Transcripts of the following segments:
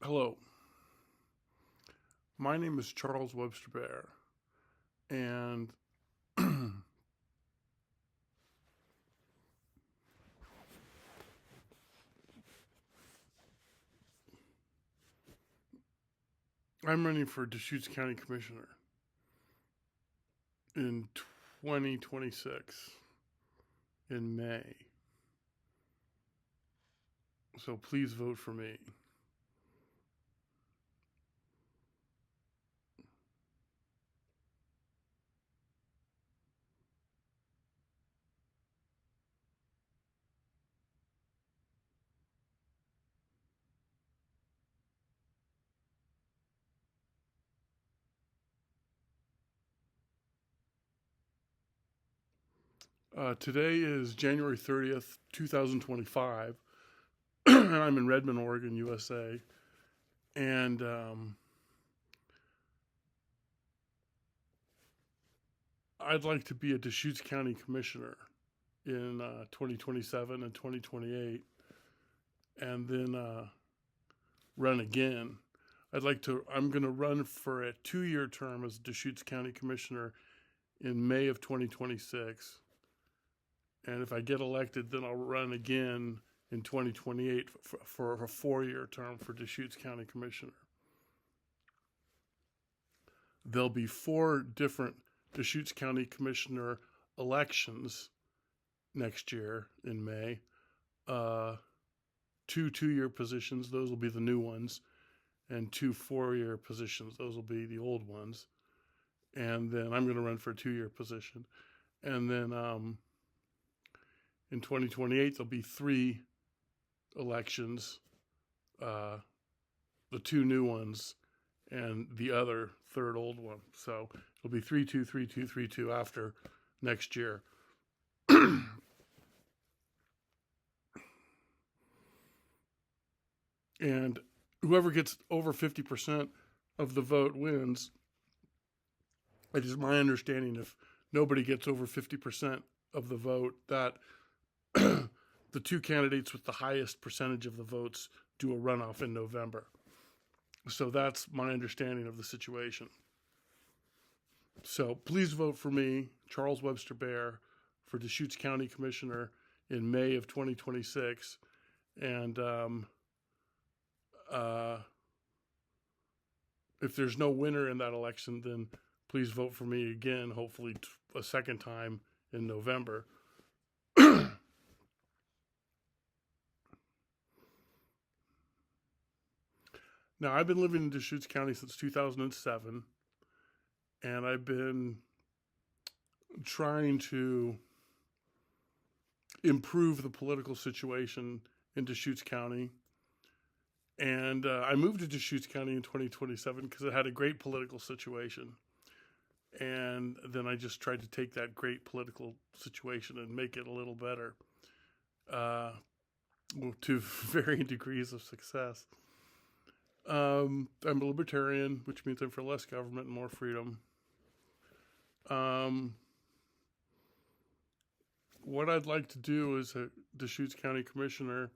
Hello, my name is Charles Webster Baer, and I'm running for Deschutes County Commissioner in 2026 in May. So please vote for me. Today is January 30th, 2025, and I'm in Redmond, Oregon, USA. And I'd like to be a Deschutes County Commissioner in 2027 and 2028, and then run again. I'm going to run for a 2-year term as Deschutes County Commissioner in May of 2026. And if I get elected, then I'll run again in 2028 for a 4-year term for Deschutes County Commissioner. There'll be 4 different Deschutes County Commissioner elections next year in May. 2 2-year positions, those will be the new ones, and 2 4-year positions, those will be the old ones. And then I'm going to run for a 2-year position. And then in 2028, there'll be 3 elections, the 2 new ones and the other 3rd old one. So it'll be 3-2, 3-2, 3-2 after next year. And whoever gets over 50% of the vote wins. It is my understanding if nobody gets over 50% of the vote, that the 2 candidates with the highest percentage of the votes do a runoff in November. So that's my understanding of the situation. So please vote for me, Charles Webster Baer, for Deschutes County Commissioner in May of 2026. And if there's no winner in that election, then please vote for me again, hopefully a second time in November. Now, I've been living in Deschutes County since 2007, and I've been trying to improve the political situation in Deschutes County. And I moved to Deschutes County in 2027 because it had a great political situation. And then I just tried to take that great political situation and make it a little better, to varying degrees of success. I'm a libertarian, which means I'm for less government and more freedom. What I'd like to do as a Deschutes County Commissioner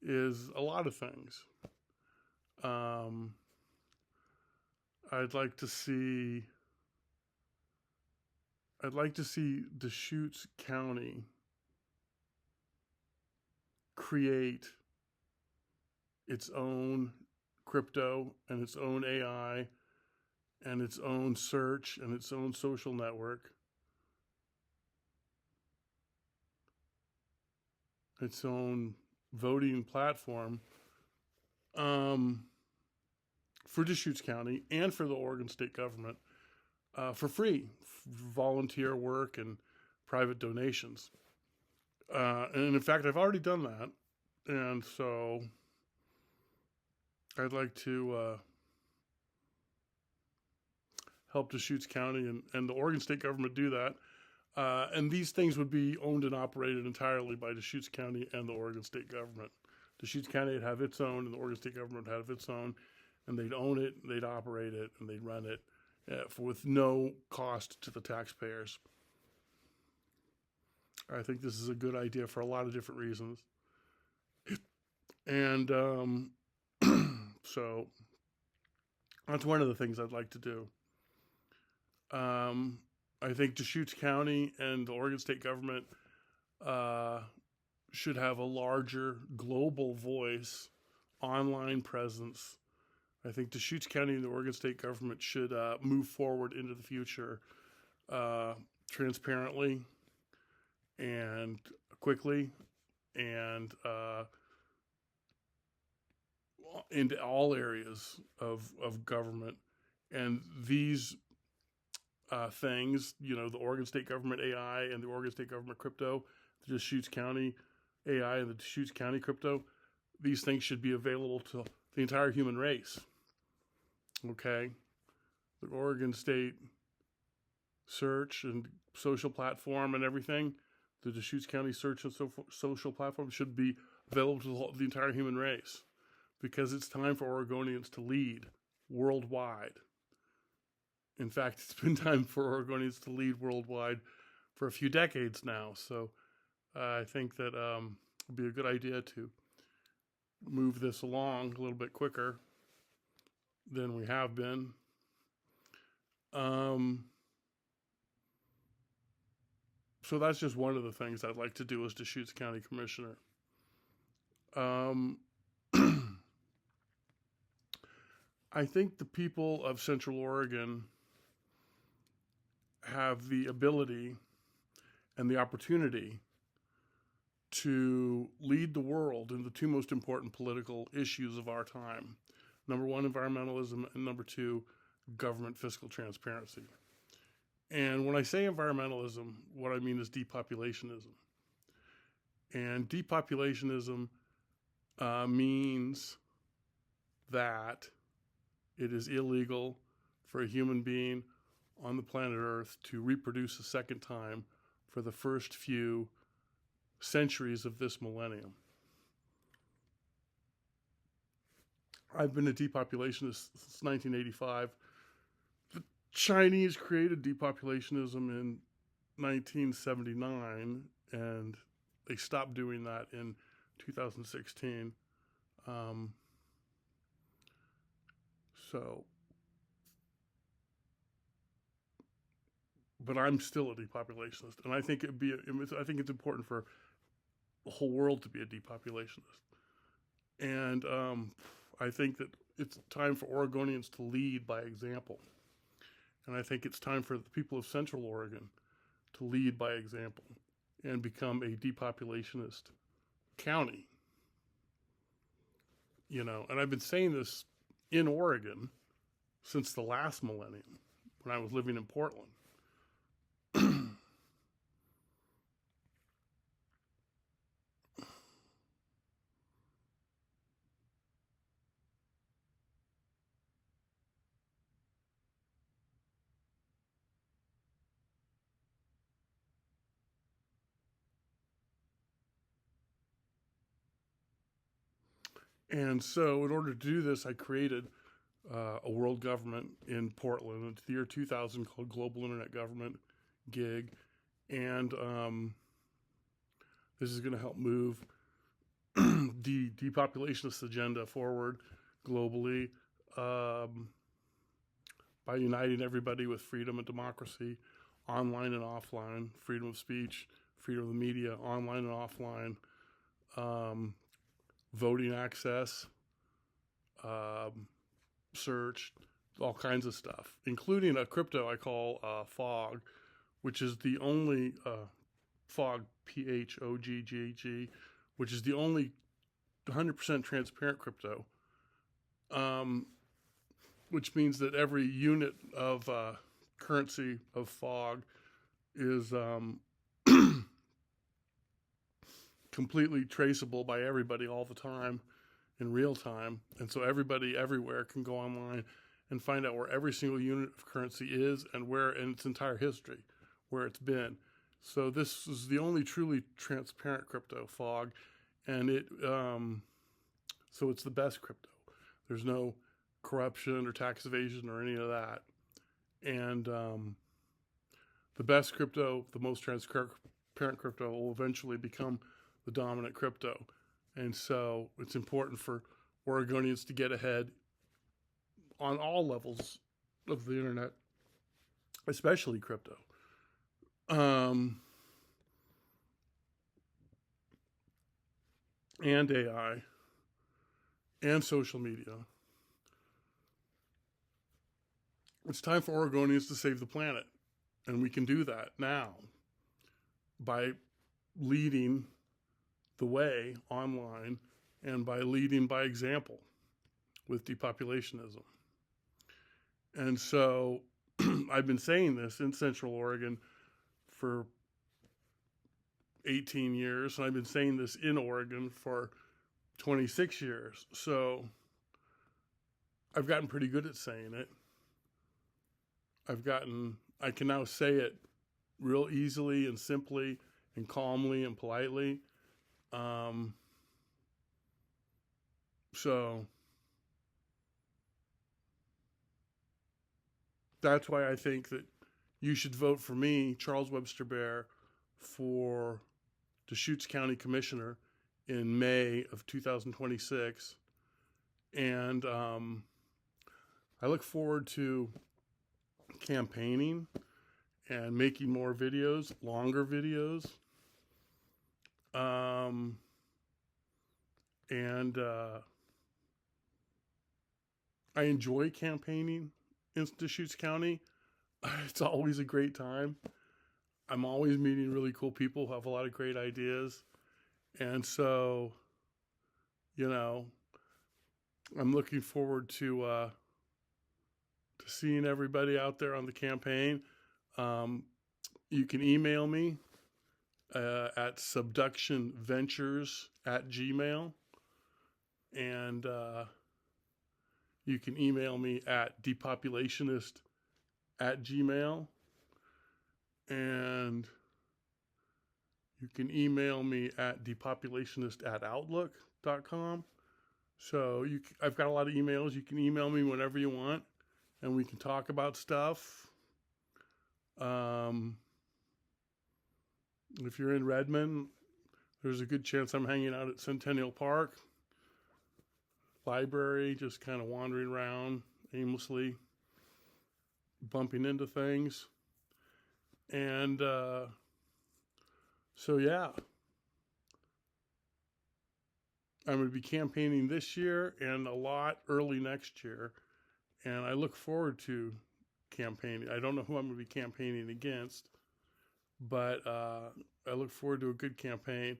is a lot of things. I'd like to see Deschutes County create its own crypto and its own AI and its own search and its own social network, its own voting platform, for Deschutes County and for the Oregon state government, for free, volunteer work and private donations. And in fact, I've already done that. And so I'd like to help Deschutes County and the Oregon state government do that. And these things would be owned and operated entirely by Deschutes County and the Oregon state government. Deschutes County would have its own, and the Oregon state government would have its own, and they'd own it, they'd operate it, and they'd run it with no cost to the taxpayers. I think this is a good idea for a lot of different reasons. And So that's one of the things I'd like to do. I think Deschutes County and the Oregon State government should have a larger global voice, online presence. I think Deschutes County and the Oregon State government should move forward into the future transparently and quickly and into all areas of government. And these things, the Oregon State government AI and the Oregon State government crypto, the Deschutes County AI and the Deschutes County crypto, these things should be available to the entire human race. Okay? The Oregon State search and social platform and everything, the Deschutes County search and social platform should be available to the entire human race, because it's time for Oregonians to lead worldwide. In fact, it's been time for Oregonians to lead worldwide for a few decades now. So I think that it would be a good idea to move this along a little bit quicker than we have been. So that's just one of the things I'd like to do as Deschutes County Commissioner. I think the people of Central Oregon have the ability and the opportunity to lead the world in the two most important political issues of our time. Number one, environmentalism, and number two, government fiscal transparency. And when I say environmentalism, what I mean is depopulationism. And depopulationism means that it is illegal for a human being on the planet Earth to reproduce a second time for the first few centuries of this millennium. I've been a depopulationist since 1985. The Chinese created depopulationism in 1979, and they stopped doing that in 2016. But I'm still a depopulationist, and I think I think it's important for the whole world to be a depopulationist. And I think that it's time for Oregonians to lead by example. And I think it's time for the people of Central Oregon to lead by example and become a depopulationist county. And I've been saying this in Oregon since the last millennium when I was living in Portland. And so in order to do this, I created a world government in Portland in the year 2000 called Global Internet Government, GIG. And this is going to help move the depopulationist agenda forward globally by uniting everybody with freedom and democracy, online and offline, freedom of speech, freedom of the media, online and offline, voting access, search, all kinds of stuff, including a crypto I call FOG, which is the only FOG, PHOGGG, which is the only 100% transparent crypto, which means that every unit of currency of FOG is completely traceable by everybody all the time in real time. And so everybody everywhere can go online and find out where every single unit of currency is and where in its entire history, where it's been. So this is the only truly transparent crypto, FOG, and so it's the best crypto. There's no corruption or tax evasion or any of that. And the best crypto, the most transparent crypto, will eventually become the dominant crypto. And so it's important for Oregonians to get ahead on all levels of the internet, especially crypto. And AI and social media. It's time for Oregonians to save the planet. And we can do that now by leading the way online and by leading by example with depopulationism. And so I've been saying this in Central Oregon for 18 years, and I've been saying this in Oregon for 26 years. So I've gotten pretty good at saying it. I can now say it real easily and simply and calmly and politely. So that's why I think that you should vote for me, Charles Webster Baer, for Deschutes County Commissioner in May of 2026. And I look forward to campaigning and making more videos, longer videos. And I enjoy campaigning in Deschutes County. It's always a great time. I'm always meeting really cool people who have a lot of great ideas. And so, I'm looking forward to seeing everybody out there on the campaign. You can email me at subductionventures@gmail.com. And you can email me at depopulationist@gmail.com. And you can email me at depopulationist@outlook.com. So I've got a lot of emails. You can email me whenever you want, and we can talk about stuff. If you're in Redmond, there's a good chance I'm hanging out at Centennial Park Library, just kind of wandering around aimlessly, bumping into things. And so, yeah, I'm going to be campaigning this year and a lot early next year. And I look forward to campaigning. I don't know who I'm going to be campaigning against, but I look forward to a good campaign.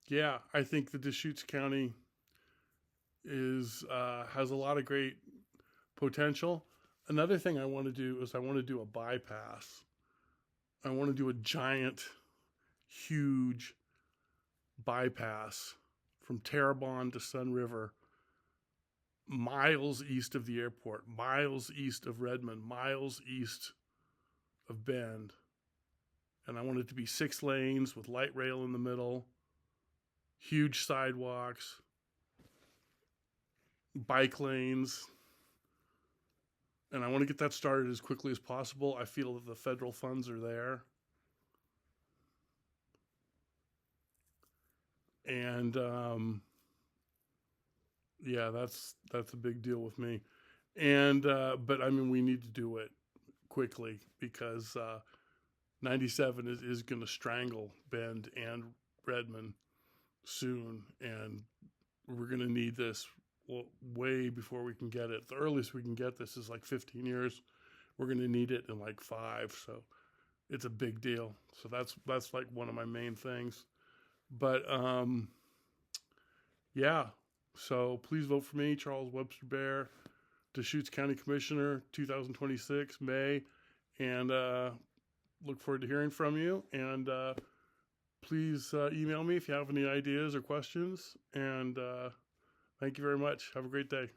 Yeah, I think the Deschutes County has a lot of great potential. Another thing I want to do is I want to do a bypass. I want to do a giant, huge bypass from Terrebonne to Sun River, miles east of the airport, miles east of Redmond, miles east of Bend. And I want it to be 6 lanes with light rail in the middle, huge sidewalks, bike lanes. And I want to get that started as quickly as possible. I feel that the federal funds are there. And yeah, that's a big deal with me. And but I mean, we need to do it quickly because 97 is going to strangle Bend and Redmond soon, and we're going to need this way before we can get it. The earliest we can get this is like 15 years. We're going to need it in like 5, so it's a big deal. So that's like one of my main things. But yeah, so please vote for me, Charles Webster Baer, Deschutes County Commissioner, 2026, May, and look forward to hearing from you. And please email me if you have any ideas or questions. And thank you very much. Have a great day.